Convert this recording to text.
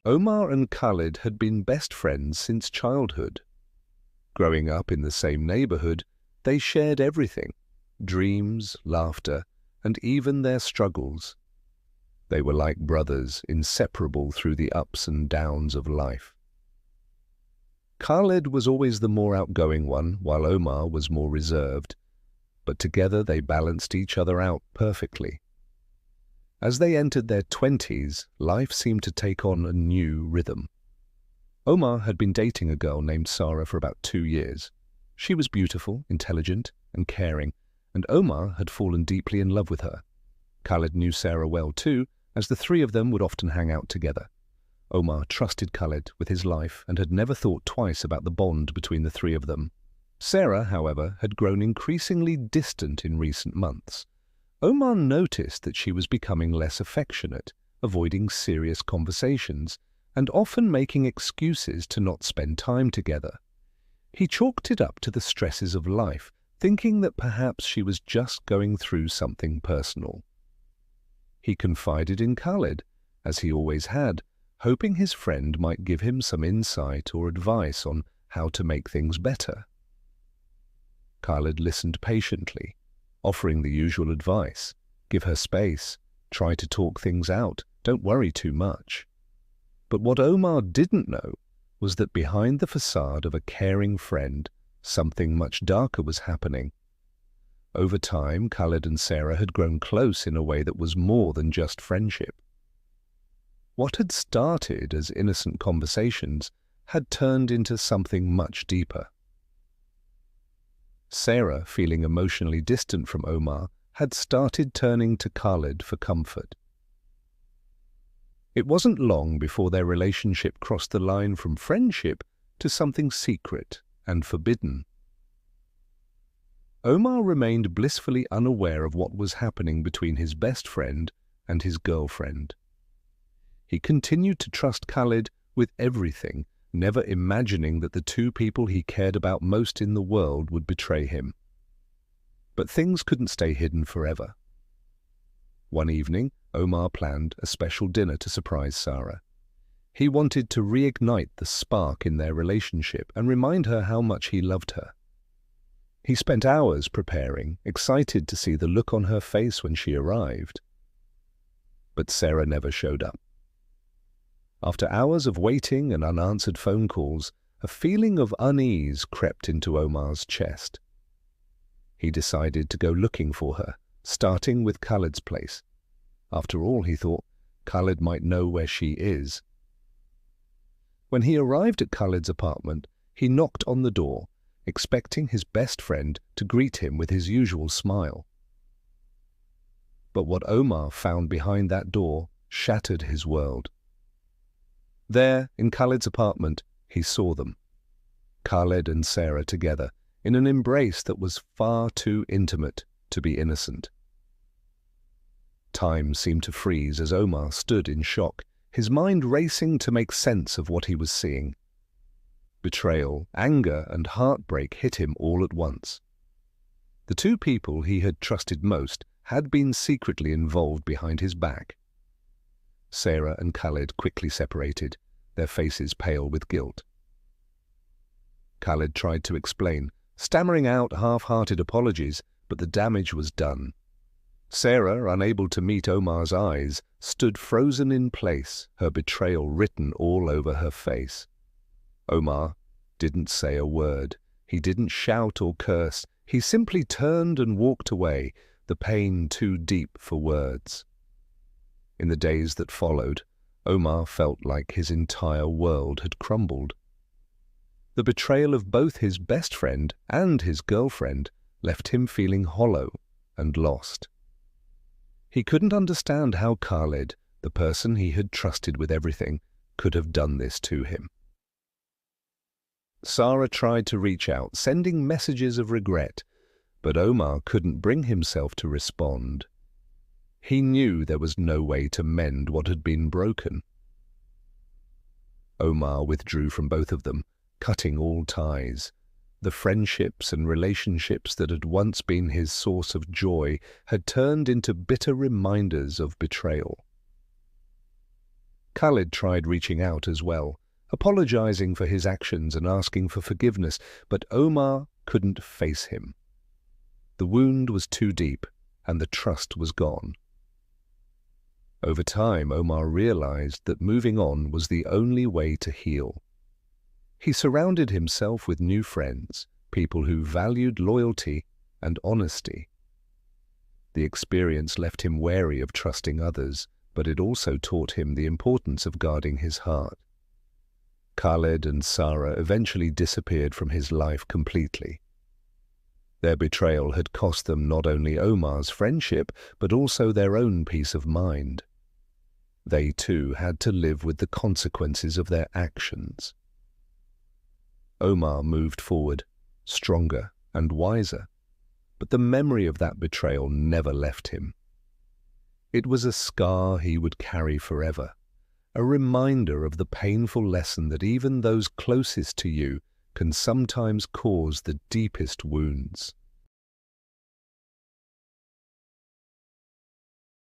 Omar and Khalid had been best friends since childhood. Growing up in the same neighborhood, they shared everything: dreams, laughter, and even their struggles. They were like brothers, inseparable through the ups and downs of life. Khalid was always the more outgoing one, while Omar was more reserved, but together they balanced each other out perfectly. As they entered their 20s, life seemed to take on a new rhythm. Omar had been dating a girl named Sarah for about 2 years. She was beautiful, intelligent, and caring, and Omar had fallen deeply in love with her. Khalid knew Sarah well too, as the three of them would often hang out together. Omar trusted Khalid with his life and had never thought twice about the bond between the three of them. Sarah, however, had grown increasingly distant in recent months. Omar noticed that she was becoming less affectionate, avoiding serious conversations, and often making excuses to not spend time together. He chalked it up to the stresses of life, thinking that perhaps she was just going through something personal. He confided in Khalid, as he always had, hoping his friend might give him some insight or advice on how to make things better. Khalid listened patiently, offering the usual advice: give her space, try to talk things out, don't worry too much. But what Omar didn't know was that behind the facade of a caring friend, something much darker was happening. Over time, Khalid and Sarah had grown close in a way that was more than just friendship. What had started as innocent conversations had turned into something much deeper. Sarah, feeling emotionally distant from Omar, had started turning to Khalid for comfort. It wasn't long before their relationship crossed the line from friendship to something secret and forbidden. Omar remained blissfully unaware of what was happening between his best friend and his girlfriend. He continued to trust Khalid with everything, never imagining that the two people he cared about most in the world would betray him. But things couldn't stay hidden forever. One evening, Omar planned a special dinner to surprise Sarah. He wanted to reignite the spark in their relationship and remind her how much he loved her. He spent hours preparing, excited to see the look on her face when she arrived. But Sarah never showed up. After hours of waiting and unanswered phone calls, a feeling of unease crept into Omar's chest. He decided to go looking for her, starting with Khalid's place. After all, he thought, Khalid might know where she is. When he arrived at Khalid's apartment, he knocked on the door, expecting his best friend to greet him with his usual smile. But what Omar found behind that door shattered his world. There, in Khalid's apartment, he saw them, Khalid and Sarah together, in an embrace that was far too intimate to be innocent. Time seemed to freeze as Omar stood in shock, his mind racing to make sense of what he was seeing. Betrayal, anger, and heartbreak hit him all at once. The two people he had trusted most had been secretly involved behind his back. Sarah and Khalid quickly separated, their faces pale with guilt. Khalid tried to explain, stammering out half-hearted apologies, but the damage was done. Sarah, unable to meet Omar's eyes, stood frozen in place, her betrayal written all over her face. Omar didn't say a word. He didn't shout or curse. He simply turned and walked away, the pain too deep for words. In the days that followed, Omar felt like his entire world had crumbled. The betrayal of both his best friend and his girlfriend left him feeling hollow and lost. He couldn't understand how Khalid, the person he had trusted with everything, could have done this to him. Sarah tried to reach out, sending messages of regret, but Omar couldn't bring himself to respond. He knew there was no way to mend what had been broken. Omar withdrew from both of them, cutting all ties. The friendships and relationships that had once been his source of joy had turned into bitter reminders of betrayal. Khalid tried reaching out as well, apologizing for his actions and asking for forgiveness, but Omar couldn't face him. The wound was too deep, and the trust was gone. Over time, Omar realized that moving on was the only way to heal. He surrounded himself with new friends, people who valued loyalty and honesty. The experience left him wary of trusting others, but it also taught him the importance of guarding his heart. Khalid and Sarah eventually disappeared from his life completely. Their betrayal had cost them not only Omar's friendship, but also their own peace of mind. They too had to live with the consequences of their actions. Omar moved forward, stronger and wiser, but the memory of that betrayal never left him. It was a scar he would carry forever, a reminder of the painful lesson that even those closest to you can sometimes cause the deepest wounds.